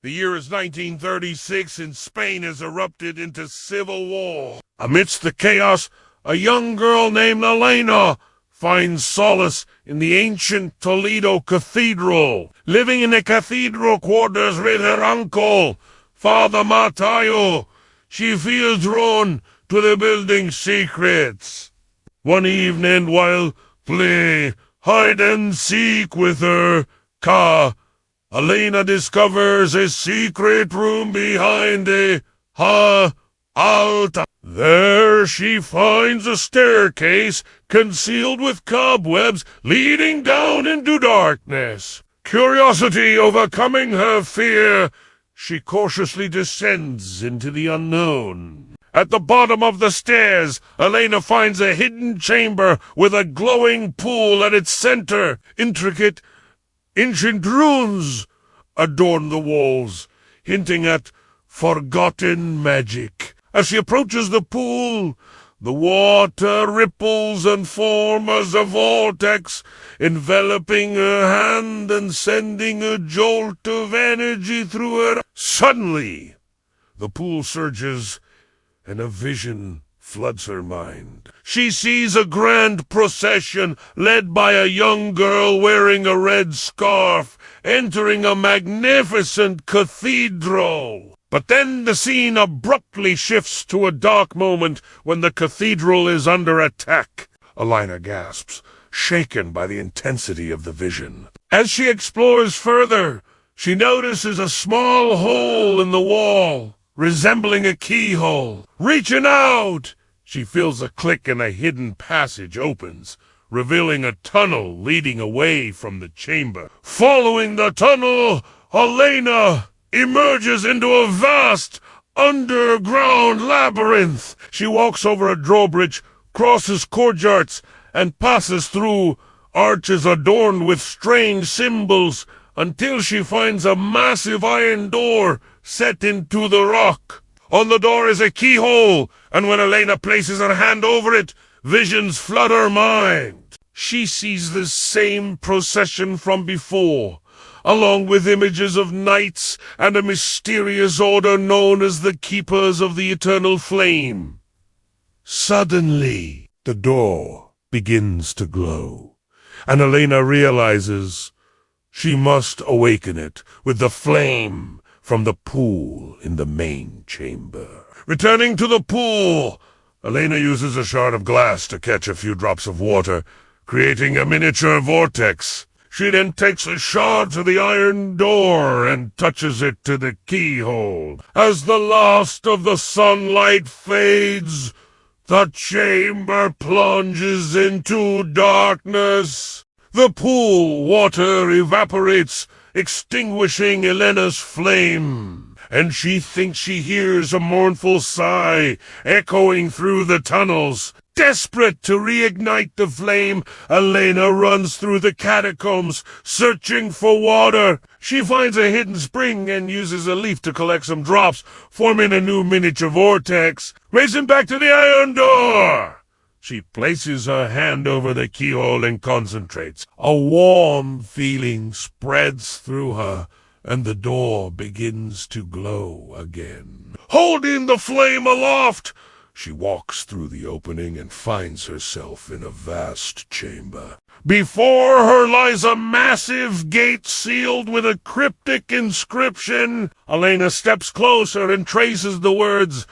The year is 1936 and Spain has erupted into civil war. Amidst the chaos, a young girl named Elena finds solace in the ancient Toledo Cathedral. Living in the cathedral quarters with her uncle, Father Mateo, she feels drawn to the building's secrets. One evening, while playing hide-and-seek with her Elena discovers a secret room behind a altar. There she finds a staircase concealed with cobwebs leading down into darkness. Curiosity overcoming her fear, she cautiously descends into the unknown. At the bottom of the stairs, Elena finds a hidden chamber with a glowing pool at its center. Intricate, ancient runes adorn the walls, hinting at forgotten magic. As she approaches the pool, the water ripples and forms a vortex, enveloping her hand and sending a jolt of energy through her. Suddenly, the pool surges, and a vision floods her mind. She sees a grand procession led by a young girl wearing a red scarf, entering a magnificent cathedral. But then the scene abruptly shifts to a dark moment when the cathedral is under attack. Elena gasps, shaken by the intensity of the vision. As she explores further, she notices a small hole in the wall, resembling a keyhole. Reaching out, she feels a click and a hidden passage opens, revealing a tunnel leading away from the chamber. Following the tunnel, Elena emerges into a vast underground labyrinth. She walks over a drawbridge, crosses courtyards, and passes through arches adorned with strange symbols until she finds a massive iron door set into the rock. On the door is a keyhole, and when Elena places her hand over it, visions flood her mind. She sees the same procession from before, along with images of knights and a mysterious order known as the Keepers of the Eternal Flame. Suddenly, the door begins to glow, and Elena realizes she must awaken it with the flame from the pool in the main chamber. Returning to the pool, Elena uses a shard of glass to catch a few drops of water, creating a miniature vortex. She then takes a shard to the iron door and touches it to the keyhole. As the last of the sunlight fades, the chamber plunges into darkness. The pool water evaporates, extinguishing Elena's flame, and she thinks she hears a mournful sigh echoing through the tunnels. Desperate to reignite the flame, Elena runs through the catacombs, searching for water. She finds a hidden spring and uses a leaf to collect some drops, forming a new miniature vortex. Racing back to the iron door, she places her hand over the keyhole and concentrates. A warm feeling spreads through her, and the door begins to glow again. Holding the flame aloft, she walks through the opening and finds herself in a vast chamber. Before her lies a massive gate sealed with a cryptic inscription. Elena steps closer and traces the words,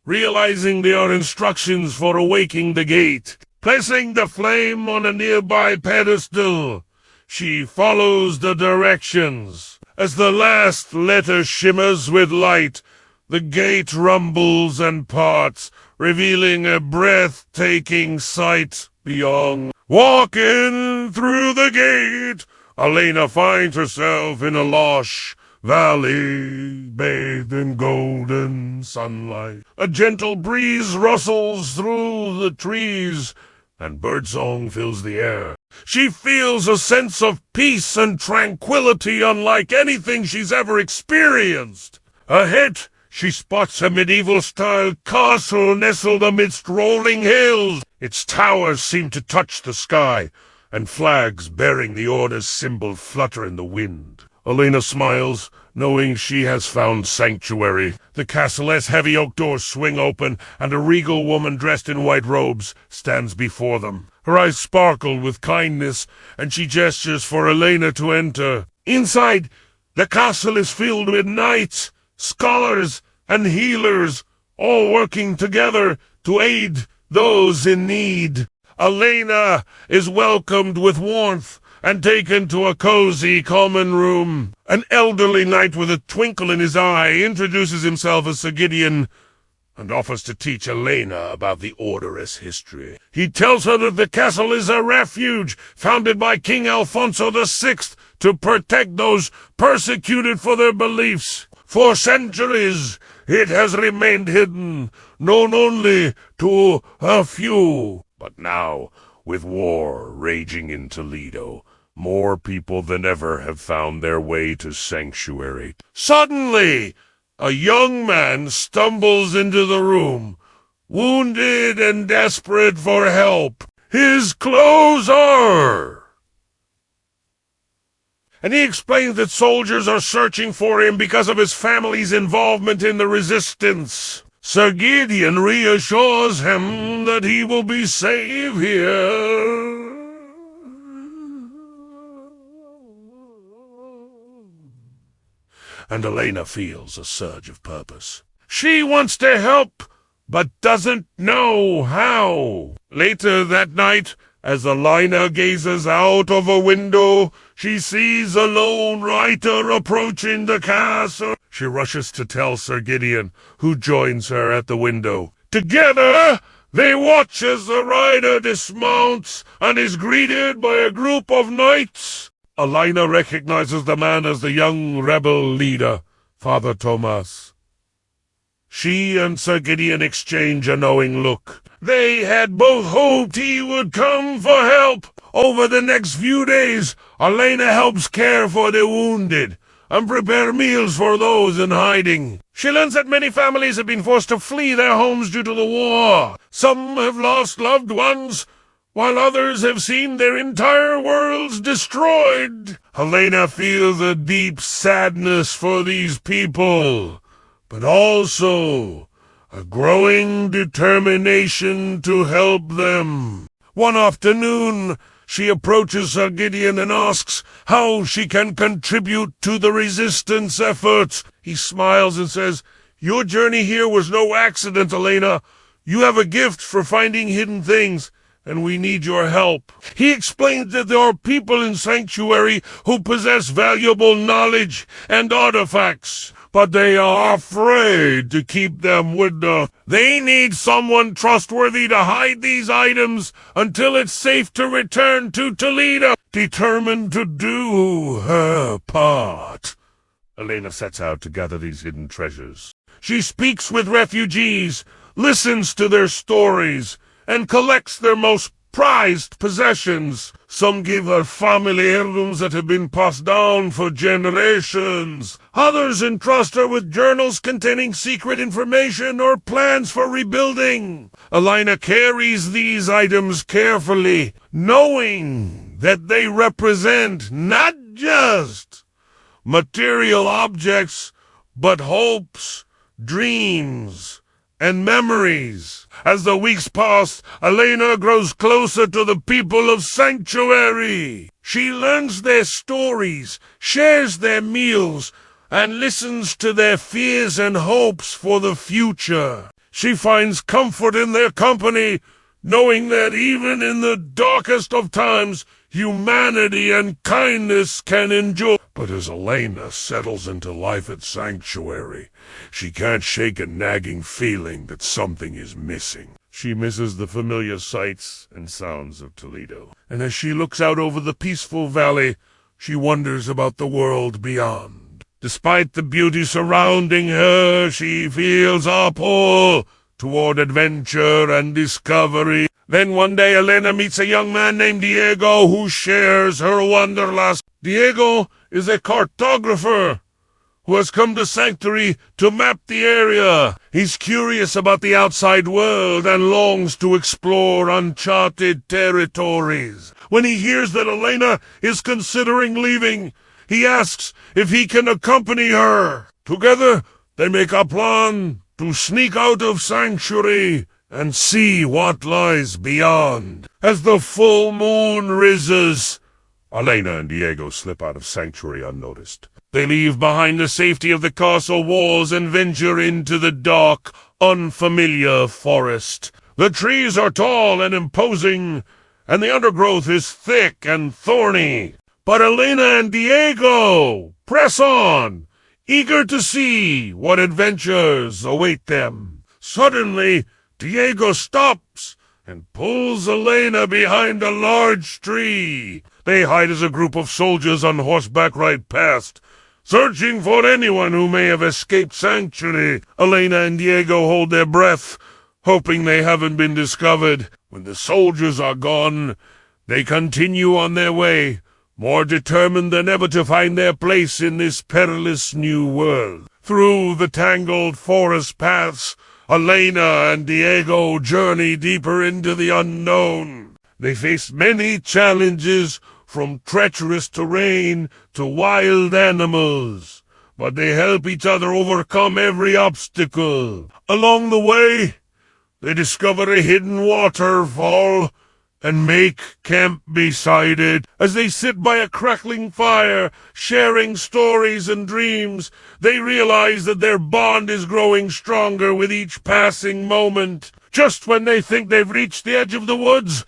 realizing they are instructions for awakening the gate. Placing the flame on a nearby pedestal, she follows the directions. As the last letter shimmers with light, the gate rumbles and parts, revealing a breathtaking sight beyond. Walking through the gate, Elena finds herself in a lush valley, bathed in golden sunlight. A gentle breeze rustles through the trees, and birdsong fills the air. She feels a sense of peace and tranquility unlike anything she's ever experienced. Ahead, she spots a medieval-style castle nestled amidst rolling hills. Its towers seem to touch the sky, and flags bearing the Order's symbol flutter in the wind. Elena smiles, knowing she has found sanctuary. The castle's heavy oak doors swing open, and a regal woman dressed in white robes stands before them. Her eyes sparkle with kindness, and she gestures for Elena to enter. Inside, the castle is filled with knights, scholars, and healers, all working together to aid those in need. Elena is welcomed with warmth and taken to a cozy common room. An elderly knight with a twinkle in his eye introduces himself as Sir Gideon and offers to teach Elena about the Order's history. He tells her that the castle is a refuge founded by King Alfonso VI to protect those persecuted for their beliefs. For centuries, it has remained hidden, known only to a few. But now, with war raging in Toledo, more people than ever have found their way to sanctuary. Suddenly, a young man stumbles into the room, wounded and desperate for help. His clothes are... And he explains that soldiers are searching for him because of his family's involvement in the resistance. Sir Gideon reassures him that he will be safe here. And Elena feels a surge of purpose. She wants to help, but doesn't know how. Later that night, as Elena gazes out of a window, she sees a lone rider approaching the castle. She rushes to tell Sir Gideon, who joins her at the window. Together, they watch as the rider dismounts and is greeted by a group of knights. Elena recognizes the man as the young rebel leader, Father Thomas. She and Sir Gideon exchange a knowing look. They had both hoped he would come for help. Over the next few days, Elena helps care for the wounded and prepare meals for those in hiding. She learns that many families have been forced to flee their homes due to the war. Some have lost loved ones, while others have seen their entire worlds destroyed. Elena feels a deep sadness for these people, but also a growing determination to help them. One afternoon, she approaches Sir Gideon and asks how she can contribute to the resistance efforts. He smiles and says, "Your journey here was no accident, Elena. You have a gift for finding hidden things, and we need your help." He explains that there are people in Sanctuary who possess valuable knowledge and artifacts, but they are afraid to keep them with them. They need someone trustworthy to hide these items until it's safe to return to Toledo. Determined to do her part, Elena sets out to gather these hidden treasures. She speaks with refugees, listens to their stories, and collects their most prized possessions. Some give her family heirlooms that have been passed down for generations. Others entrust her with journals containing secret information or plans for rebuilding. Elena carries these items carefully, knowing that they represent not just material objects, but hopes, dreams, and memories. As the weeks pass, Elena grows closer to the people of Sanctuary. She learns their stories, shares their meals, and listens to their fears and hopes for the future. She finds comfort in their company, knowing that even in the darkest of times, humanity and kindness can endure. But as Elena settles into life at Sanctuary, she can't shake a nagging feeling that something is missing. She misses the familiar sights and sounds of Toledo. And as she looks out over the peaceful valley, she wonders about the world beyond. Despite the beauty surrounding her, she feels a pull toward adventure and discovery. Then one day Elena meets a young man named Diego who shares her wanderlust. Diego is a cartographer who has come to Sanctuary to map the area. He's curious about the outside world and longs to explore uncharted territories. When he hears that Elena is considering leaving, He asks if he can accompany her. Together, they make a plan to sneak out of Sanctuary and see what lies beyond. As the full moon rises, Elena and Diego slip out of Sanctuary unnoticed. They leave behind the safety of the castle walls and venture into the dark, unfamiliar forest. The trees are tall and imposing, and the undergrowth is thick and thorny. But Elena and Diego press on, eager to see what adventures await them. Suddenly, Diego stops and pulls Elena behind a large tree. They hide as a group of soldiers on horseback ride past, searching for anyone who may have escaped Sanctuary. Elena and Diego hold their breath, hoping they haven't been discovered. When the soldiers are gone, they continue on their way, more determined than ever to find their place in this perilous new world. Through the tangled forest paths, Elena and Diego journey deeper into the unknown. They face many challenges, from treacherous terrain to wild animals, but they help each other overcome every obstacle. Along the way, they discover a hidden waterfall and make camp beside it. As they sit by a crackling fire, sharing stories and dreams, they realize that their bond is growing stronger with each passing moment. Just when they think they've reached the edge of the woods,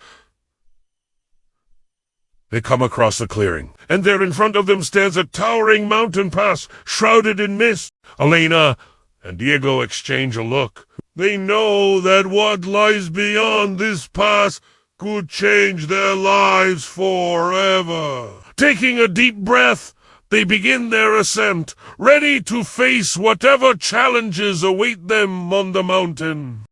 they come across a clearing, and there in front of them stands a towering mountain pass, shrouded in mist. Elena and Diego exchange a look. They know that what lies beyond this pass could change their lives forever. Taking a deep breath, they begin their ascent, ready to face whatever challenges await them on the mountain.